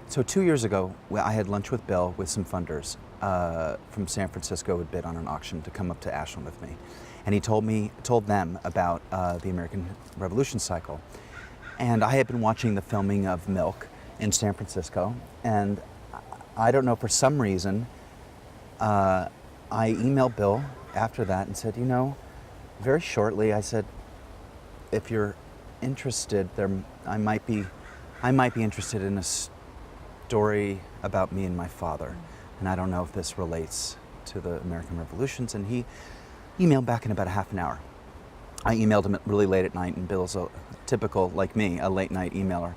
So 2 years ago, I had lunch with Bill with some funders from San Francisco who had bid on an auction to come up to Ashland with me. And he told them about the American Revolution cycle. And I had been watching the filming of Milk in San Francisco, and I don't know, for some reason, I emailed Bill after that and said, very shortly, I said, if you're interested, I might be interested in a story about me and my father, and I don't know if this relates to the American Revolutions. And he emailed back in about a half an hour. I emailed him really late at night, and Bill's a typical, like me, a late night emailer.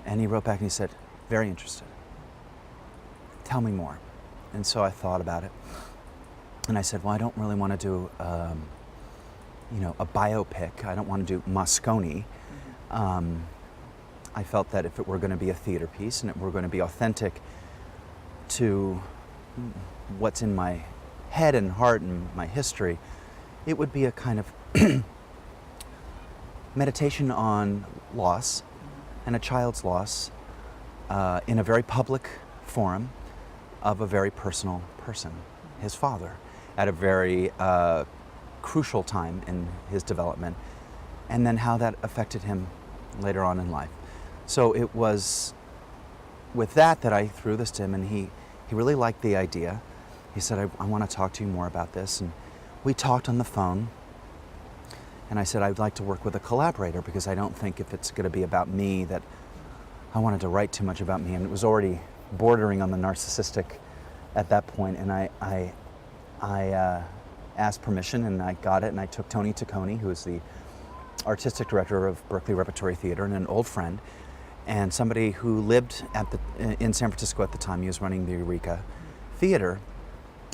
And he wrote back and he said, very interested. Tell me more. And so I thought about it. And I said, well, I don't really want to do, a biopic. I don't want to do Moscone. I felt that if it were going to be a theater piece and it were going to be authentic to what's in my head and heart and my history, it would be a kind of meditation on loss and a child's loss in a very public forum of a very personal person, his father, at a very crucial time in his development, and then how that affected him later on in life. So it was with that I threw this to him, and he really liked the idea. He said, I want to talk to you more about this. And we talked on the phone, and I said, I'd like to work with a collaborator, because I don't think if it's going to be about me that I wanted to write too much about me. And it was already bordering on the narcissistic at that point. And I asked permission, and I got it, and I took Tony Taccone, who is the artistic director of Berkeley Repertory Theater and an old friend, and somebody who lived in San Francisco at the time. He was running the Eureka Theater.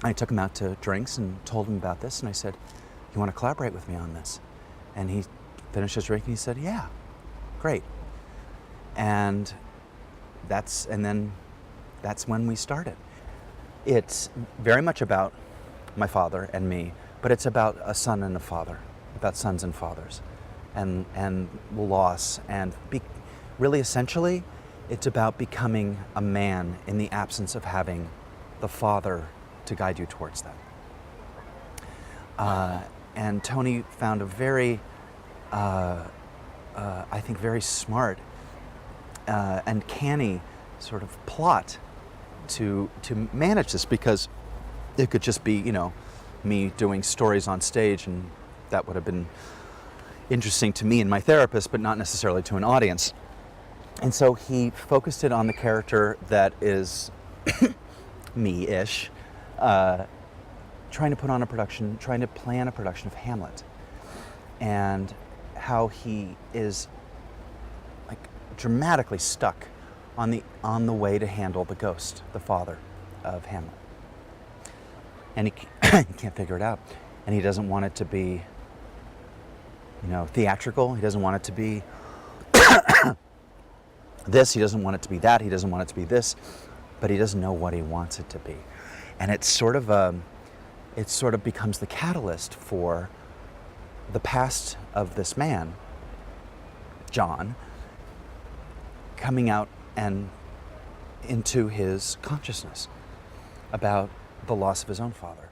I took him out to drinks and told him about this, and I said, you want to collaborate with me on this? And he finished his drink and he said, yeah, great. And that's when we started. It's very much about my father and me, but it's about a son and a father, about sons and fathers, and loss, and really essentially it's about becoming a man in the absence of having the father to guide you towards that. And Tony found a very, I think, very smart and canny sort of plot to manage this, because it could just be, me doing stories on stage, and that would have been interesting to me and my therapist, but not necessarily to an audience. And so he focused it on the character that is me-ish, trying to plan a production of Hamlet, and how he is like dramatically stuck on the way to handle the ghost, the father of Hamlet. And he can't figure it out. And he doesn't want it to be, theatrical. He doesn't want it to be this. He doesn't want it to be that. He doesn't want it to be this. But he doesn't know what he wants it to be. And it sort of becomes the catalyst for the past of this man, John, coming out and into his consciousness about the loss of his own father.